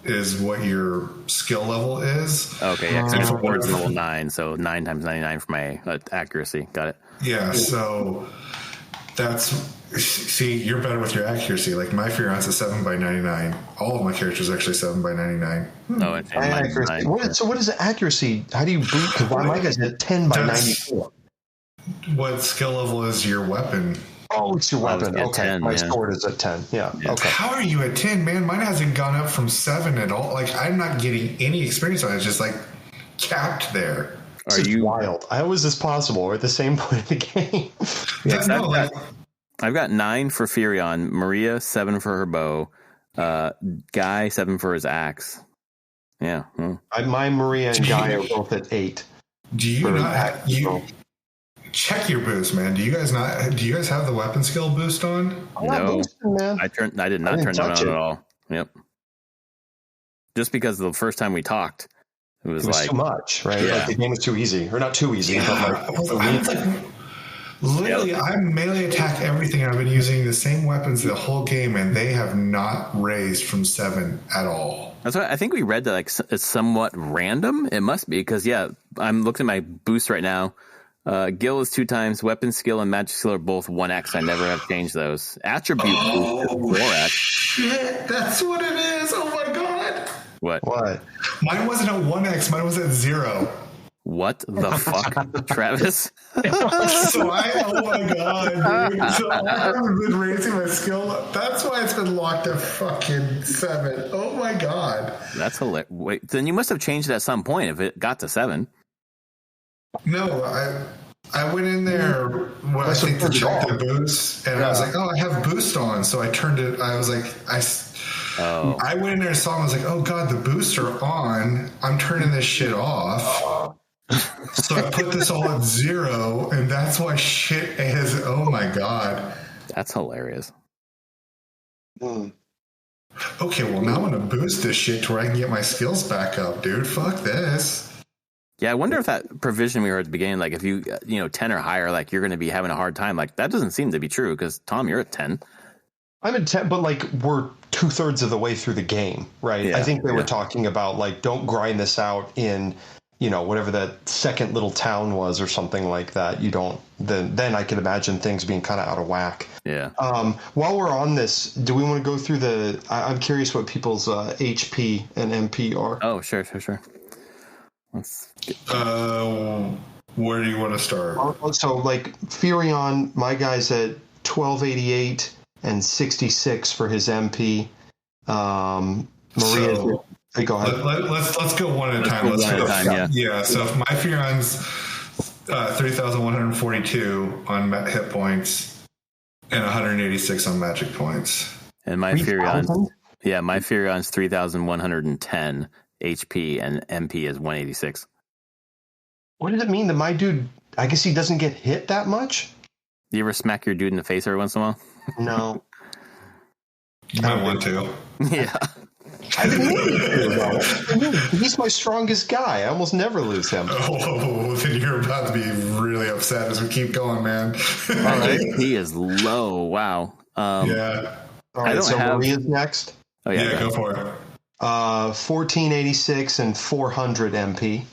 is what your skill level is. Okay, yeah, because it's level 9, so 9 times 99 for my accuracy. Got it. Yeah, so see, you're better with your accuracy. Like my Furon's a 7 by 99. All of my characters are actually 7 by 99. Oh, and accuracy. What is the accuracy? How do you boot? Because my guy's at 10 by 94. What skill level is your weapon? Oh, it's your weapon. Okay, 10, my sword is at 10. Yeah. Okay. How are you at 10, man? Mine hasn't gone up from 7 at all. Like I'm not getting any experience on it. It's just like capped there. Are you wild? How is this possible? We're at the same point in the game. I've got 9 for Furion, Maria 7 for her bow, Guy 7 for his axe. Yeah. My Maria and Guy are both at 8. Do you not? Check your boost, man. Do you guys have the weapon skill boost on? No, I did not turn that on at all. Yep. Just because the first time we talked, it was like too much, right? Yeah. Like the game was too easy, or not too easy. Yeah. But literally, I melee attack everything. I've been using the same weapons the whole game, and they have not raised from 7 at all. That's why I think we read that like it's somewhat random. It must be because I'm looking at my boost right now. Gil is 2 times. Weapon skill and magic skill are both 1x. I never have changed those. Attribute boost is 4x. Shit, that's what it is. Oh my god. What? Mine wasn't at 1x. Mine was at 0. What the fuck, Travis? Oh my god, dude. So I haven't been raising my skill up. That's why it's been locked at fucking 7. Oh my god. That's hilarious. Wait, then you must have changed it at some point if it got to 7. No, I went in there when I think to check the boost, and I was like, oh, I have boost on. So I turned it. I was like, I went in there and saw him. I was like, oh god, the boosts are on. I'm turning this shit off. So I put this all at 0, and that's why shit is. Oh my god, that's hilarious. Okay, well now I'm gonna boost this shit to where I can get my skills back up, dude. Fuck this. Yeah, I wonder if that provision we heard at the beginning, like if you 10 or higher, like you're going to be having a hard time. Like that doesn't seem to be true because Tom, you're at 10. I'm at 10, but like we're 2/3 of the way through the game, right? Yeah, I think they were talking about like don't grind this out in whatever that second little town was or something like that, you don't, then I can imagine things being kind of out of whack. Yeah. While we're on this, do we want to go through I'm curious what people's HP and MP are. Oh, sure. Where do you want to start? So, like, Furion, my guy's at 1288 and 66 for his MP. Maria, go ahead. Let's go one at a time. Yeah. So if my Furion's 3,142 on hit points and 186 on magic points. And my Furion's 3,110 HP and MP is 186. What does it mean that my dude, I guess he doesn't get hit that much? You ever smack your dude in the face every once in a while? No. You might want to. Yeah. I've been meaning to. He's my strongest guy. I almost never lose him. Oh, then you're about to be really upset as we keep going, man. All right. He is low. Wow. Yeah. All right, so Maria's next. Oh, yeah. Go for it. 1486 and 400 MP.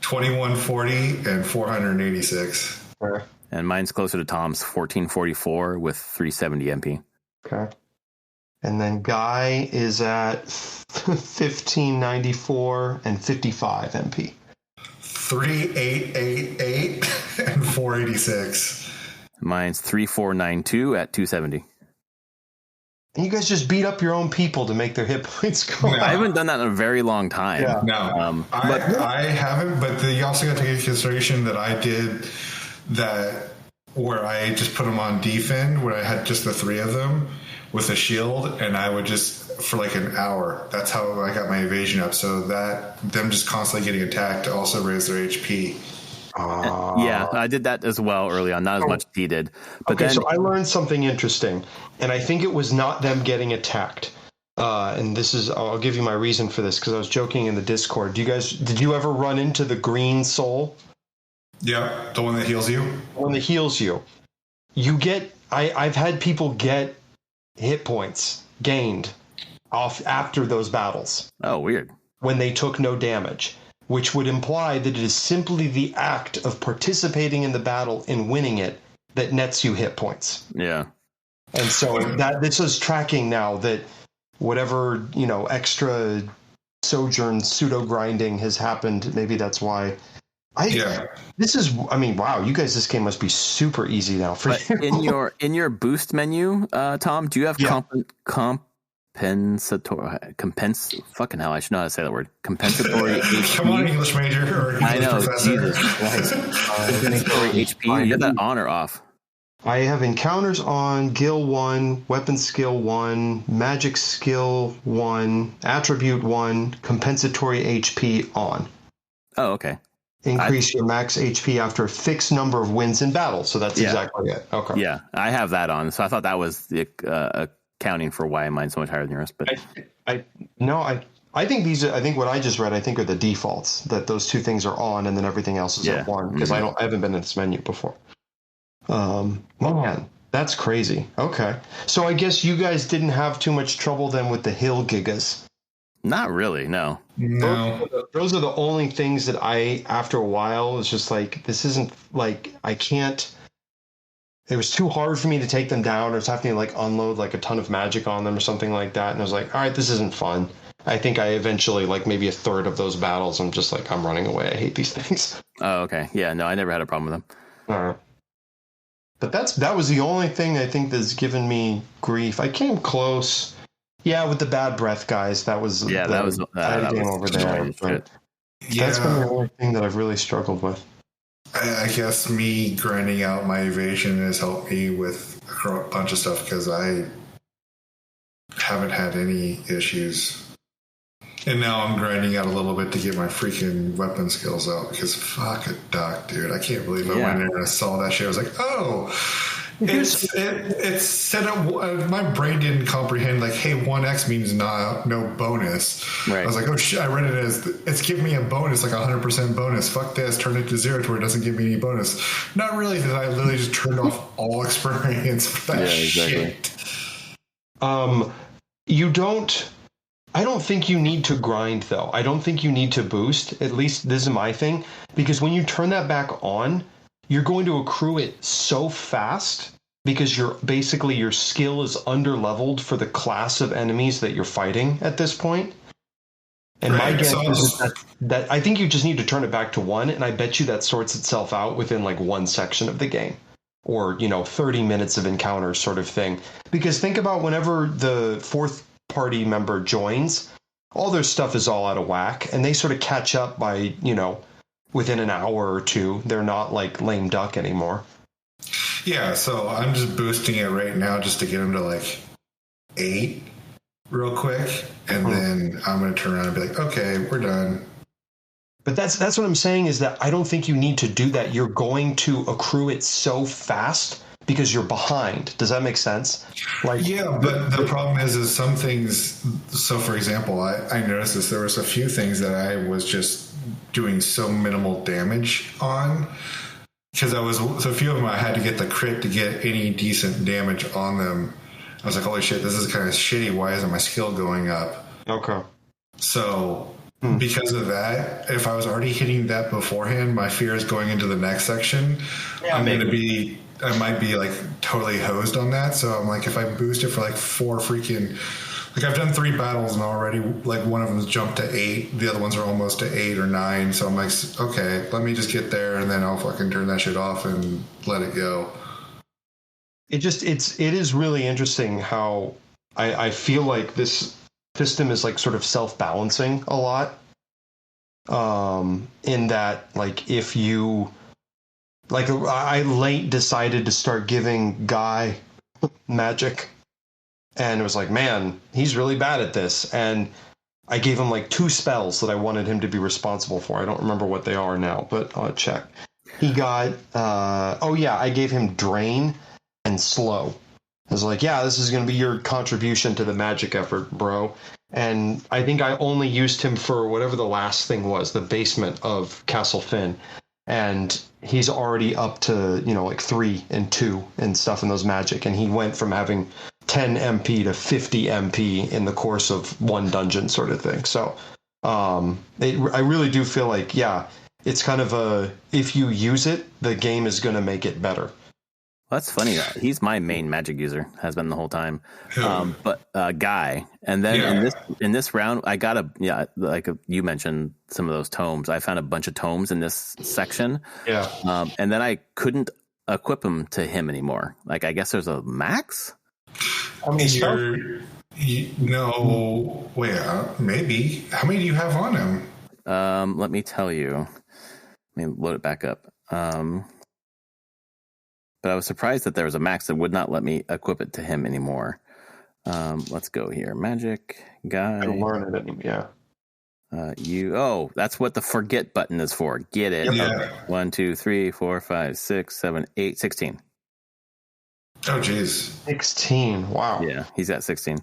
2140 and 486. Okay. And mine's closer to Tom's, 1444 with 370 MP. Okay. And then Guy is at 1594 and 55 MP. 3888 and 486. Mine's 3492 at 270. And you guys just beat up your own people to make their hit points go up. I haven't done that in a very long time. Yeah. No, I haven't, but you also got to take into consideration that I did that where I just put them on defend, where I had just the three of them with a shield, and I would just, for like an hour, that's how I got my evasion up. So that them just constantly getting attacked to also raise their HP. Yeah, I did that as well early on, not as much as he did. But okay, then, so I learned something interesting, and I think it was not them getting attacked. And this is, I'll give you my reason for this, because I was joking in the Discord. Did you ever run into the green soul? Yeah, the one that heals you? The one that heals you. You get, I've had people get hit points gained off after those battles. Oh, weird. When they took no damage, which would imply that it is simply the act of participating in the battle and winning it that nets you hit points. Yeah. And so that this is tracking now that whatever, extra sojourn pseudo grinding has happened. Maybe that's why. Wow, you guys, this game must be super easy now for you. In your boost menu, Tom, do you have fucking hell, I should know how to say that word. Compensatory HP. Come on, English major. I know, professor. Jesus Christ. Compensatory HP, you have that on or off? I have encounters on, Gil 1, weapon skill 1, magic skill 1, attribute 1, compensatory HP on. Oh, okay. Increase your max HP after a fixed number of wins in battle. So that's exactly it. Okay. Yeah, I have that on. So I thought that was the accounting for why mine's so much higher than yours. But I think I think what I just read, I think are the defaults, that those two things are on and then everything else is at one, because I haven't been in this menu before. Man, that's crazy. Okay. So I guess you guys didn't have too much trouble then with the hill gigas. Not really, no. Those are the only things that after a while, it's just like, this isn't like, I can't, it was too hard for me to take them down, or it's having to like unload like a ton of magic on them or something like that. And I was like, all right, this isn't fun. I think I eventually, like maybe a third of those battles, I'm just like, I'm running away. I hate these things. Oh, okay. Yeah, no, I never had a problem with them. All right. But that was the only thing I think that's given me grief. I came close. Yeah, with the bad breath guys, that was game over there. That's been the only thing that I've really struggled with. I guess me grinding out my evasion has helped me with a bunch of stuff, because I haven't had any issues. And now I'm grinding out a little bit to get my freaking weapon skills out, because fuck a duck, dude. I can't believe I went in there and I saw that shit. I was like, oh, it's set up. My brain didn't comprehend, like, hey, 1x means no bonus. Right. I was like, oh shit, I read it as it's giving me a bonus, like 100% bonus. Fuck this, turn it to 0 to where it doesn't give me any bonus. Not really, that I literally just turned off all experience for that shit. You don't. I don't think you need to grind, though. I don't think you need to boost. At least this is my thing. Because when you turn that back on, you're going to accrue it so fast because your skill is under-leveled for the class of enemies that you're fighting at this point. And my guess is that I think you just need to turn it back to 1, and I bet you that sorts itself out within like one section of the game. Or, 30 minutes of encounter sort of thing. Because think about whenever the fourth party member joins, all their stuff is all out of whack, and they sort of catch up by, within an hour or two. They're not like lame duck anymore. Yeah, so I'm just boosting it right now just to get them to like 8 real quick, and then I'm going to turn around and be like, okay, we're done. But that's what I'm saying is that I don't think you need to do that. You're going to accrue it so fast because you're behind. Does that make sense? Yeah, but the problem is some things. So, for example, I noticed this. There was a few things that I was just doing so minimal damage on because so a few of them I had to get the crit to get any decent damage on them. I was like, holy shit, this is kind of shitty. Why isn't my skill going up? Okay. So because of that, if I was already hitting that beforehand, my fear is going into the next section. Yeah, I might be like totally hosed on that. So I'm like, if I boost it for like 4 freaking, like I've done 3 battles and already like one of them's jumped to 8. The other ones are almost to 8 or 9. So I'm like, okay, let me just get there and then I'll fucking turn that shit off and let it go. It is really interesting how I feel like this system is like sort of self-balancing a lot. In that, like, if you, like, I late decided to start giving Guy magic, and it was like, man, he's really bad at this, and I gave him like 2 spells that I wanted him to be responsible for. I don't remember what they are now, but I'll check. He got, I gave him Drain and Slow. I was like, yeah, this is going to be your contribution to the magic effort, bro. And I think I only used him for whatever the last thing was, the basement of Castle Fynn. And he's already up to, like 3 and 2 and stuff in those magic. And he went from having 10 MP to 50 MP in the course of one dungeon sort of thing. So I really do feel like, yeah, it's kind of if you use it, the game is going to make it better. Well, that's funny. He's my main magic user, has been the whole time. But Guy, and then in this round, I got you mentioned some of those tomes. I found a bunch of tomes in this section. Yeah. And then I couldn't equip them to him anymore. Like, I guess there's a max. How many spells? No, wait, maybe. How many do you have on him? Let me tell you. Let me load it back up. But I was surprised that there was a max that would not let me equip it to him anymore. Let's go here. Magic Guy. I don't learn it anymore. Yeah. That's what the forget button is for. Get it. Yeah. Okay. 1, 2, 3, 4, 5, 6, 7, 8, 16. Oh, geez. 16. Wow. Yeah, he's at 16.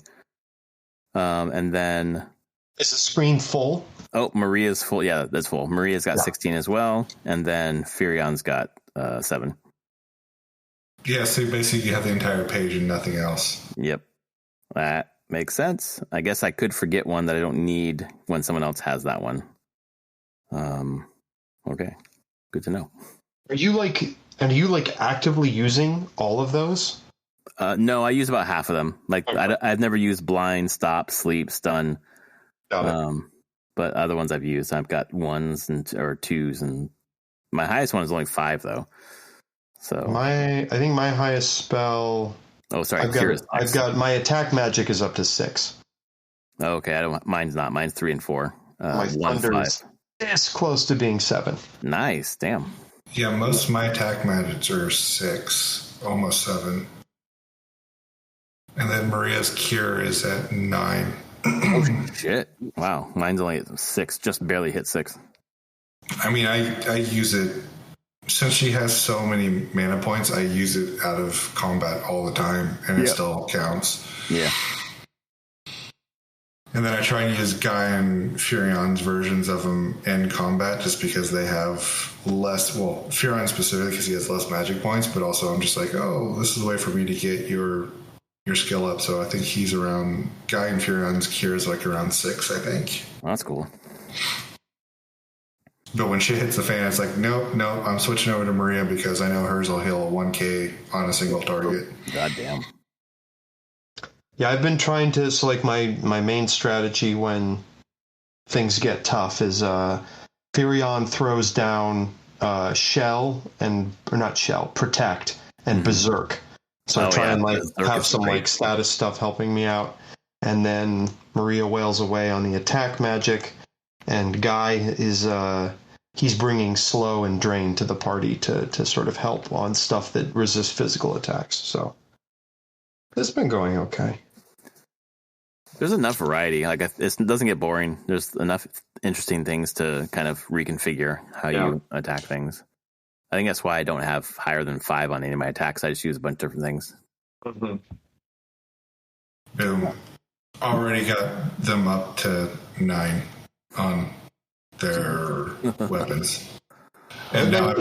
And then is the screen full? Oh, Maria's full. Yeah, that's full. Maria's got 16 as well. And then Furion's got 7. Yeah, so basically you have the entire page and nothing else. Yep. That makes sense. I guess I could forget one that I don't need when someone else has that one. Okay. Good to know. Are you actively using all of those? No, I use about half of them. Like, okay. I've never used blind, stop, sleep, stun. Got it. But other ones I've used, I've got 1s or 2s, and my highest one is only 5 though. So I think my highest spell. Oh, sorry. I've got my attack magic is up to 6. Okay, mine's not. Mine's 3 and 4. My thunder is this close to being 7. Nice, damn. Yeah, most of my attack magics are 6, almost 7. And then Maria's cure is at 9. Oh shit! Wow, mine's only at 6. Just barely hit 6. I mean, I use it. Since she has so many mana points, I use it out of combat all the time, and it still counts. Yeah. And then I try and use Guy and Furion's versions of them in combat just because they have less, well, Furion specifically because he has less magic points, but also I'm just like, oh, this is a way for me to get your your skill up. So I think he's around, Guy and Furion's cure is like around 6, I think. Well, that's cool. But when shit hits the fan, it's like, nope, I'm switching over to Maria because I know hers will heal 1k on a single target. Goddamn. Yeah, I've been trying to, so like my main strategy when things get tough is Furion throws down Protect and Berserk. So I try and like have some like status stuff helping me out. And then Maria wails away on the attack magic, and Guy is he's bringing slow and drain to the party to sort of help on stuff that resists physical attacks. So it's been going okay. There's enough variety. Like it doesn't get boring. There's enough interesting things to kind of reconfigure how you attack things. I think that's why I don't have higher than 5 on any of my attacks. I just use a bunch of different things. Mm-hmm. Boom. Already got them up to 9 on their weapons. And now I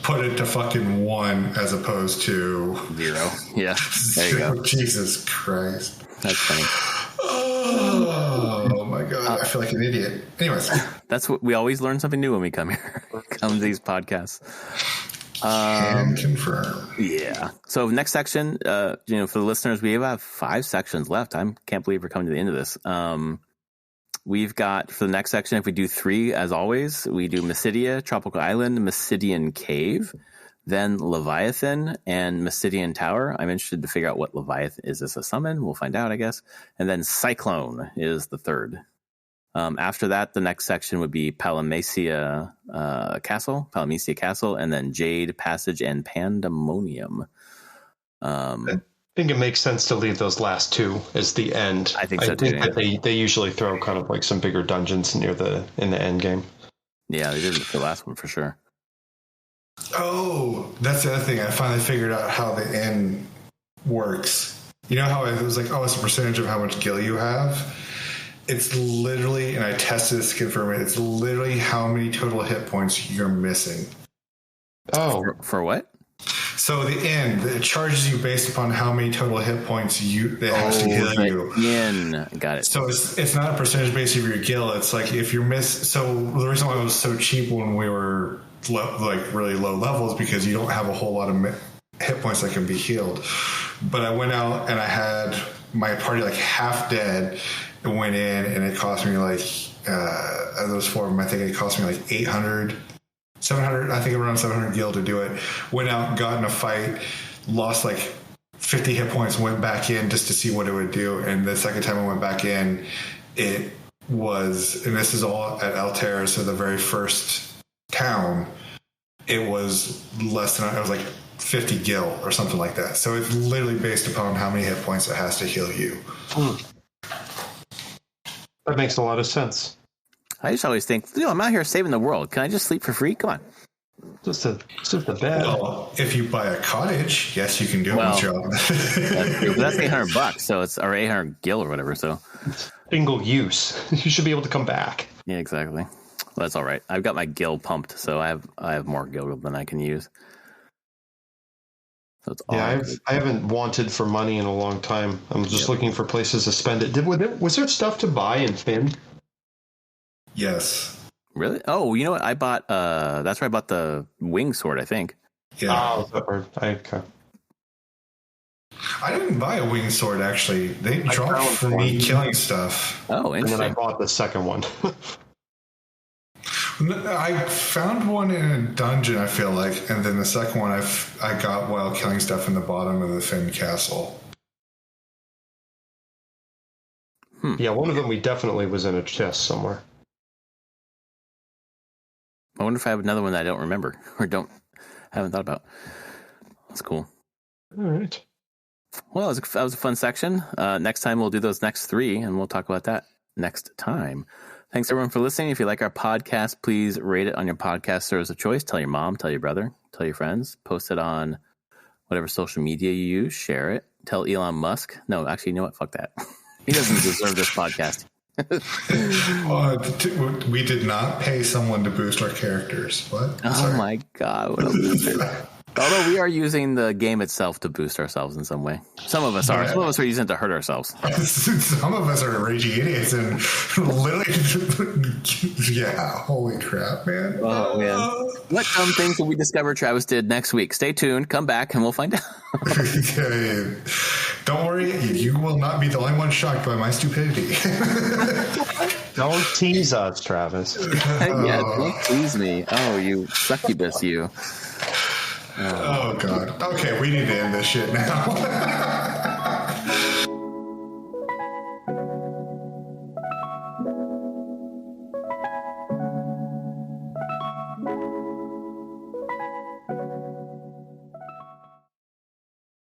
put it to fucking 1 as opposed to 0. Yeah. There you go. Jesus Christ. That's funny. Oh my god, I feel like an idiot. Anyways, that's what we always learn something new when we come here. Come to these podcasts. Can confirm. Yeah. So next section, for the listeners, we have 5 sections left. I can't believe we're coming to the end of this. We've got for the next section, if we do 3, as always, we do Mysidia, Tropical Island, Mysidian Cave, then Leviathan and Mysidian Tower. I'm interested to figure out what Leviathan is. This a summon? We'll find out, I guess. And then Cyclone is the 3rd. After that, the next section would be Palamecia Castle, and then Jade Passage and Pandemonium. I think it makes sense to leave those last 2 as the end. I think so too. That they usually throw kind of like some bigger dungeons in the end game. Yeah, they did it for the last one for sure. Oh, that's the other thing. I finally figured out how the end works. You know how it was like, it's a percentage of how much gil you have? It's literally, and I tested this to confirm it, it's literally how many total hit points you're missing. Oh. For what? So the end, it charges you based upon how many total hit points it has to heal you. Got it. So it's not a percentage base of your gil. It's like if you're so the reason why it was so cheap when we were really low levels because you don't have a whole lot of hit points that can be healed. But I went out and I had my party like half dead and went in, and it cost me like of those 4 of them, I think it cost me like 700, I think around 700 gil to do it. Went out, got in a fight, lost like 50 hit points, went back in just to see what it would do. And the second time I went back in, it was, and this is all at Altair, so the very first town, it was less than, it was like 50 gil or something like that. So it's literally based upon how many hit points it has to heal you. That makes a lot of sense. I just always think, I'm out here saving the world. Can I just sleep for free? Come on. Just a bed. Well, if you buy a cottage, yes, you can do it once you're out. That's true, but that's $800, so it's or 800 gil or whatever. So single use. You should be able to come back. Yeah, exactly. Well, that's all right. I've got my gil pumped, so I have more gil than I can use. So it's all I haven't wanted for money in a long time. I'm just looking for places to spend it. Was there stuff to buy in Fynn? Yes. Really? Oh, you know what? I bought. That's where I bought the wing sword, I think. Yeah. Okay. I didn't buy a wing sword, actually. They dropped for me killing stuff. Oh, interesting. And then I bought the second one. I found one in a dungeon, I feel like, and then the second one I got while killing stuff in the bottom of the Fynn castle. Yeah, one of them definitely was in a chest somewhere. I wonder if I have another one that I don't remember or haven't thought about. That's cool. All right. Well, that was a fun section. Next time we'll do those next 3, and we'll talk about that next time. Thanks, everyone, for listening. If you like our podcast, please rate it on your podcast service of choice. Tell your mom, tell your brother, tell your friends. Post it on whatever social media you use. Share it. Tell Elon Musk. No, actually, you know what? Fuck that. He doesn't deserve this podcast. We did not pay someone to boost our characters. What? Oh, my God. What a loser. Although we are using the game itself to boost ourselves in some way. Some of us are. Some of us are using it to hurt ourselves. Some of us are raging idiots and literally, yeah, holy crap, man. Oh, man. What dumb things will we discover Travis did next week? Stay tuned. Come back and we'll find out. Don't worry. You will not be the only one shocked by my stupidity. Don't tease us, Travis. Yeah, don't tease me. Oh, you succubus, you. Oh, God. Okay, we need to end this shit now.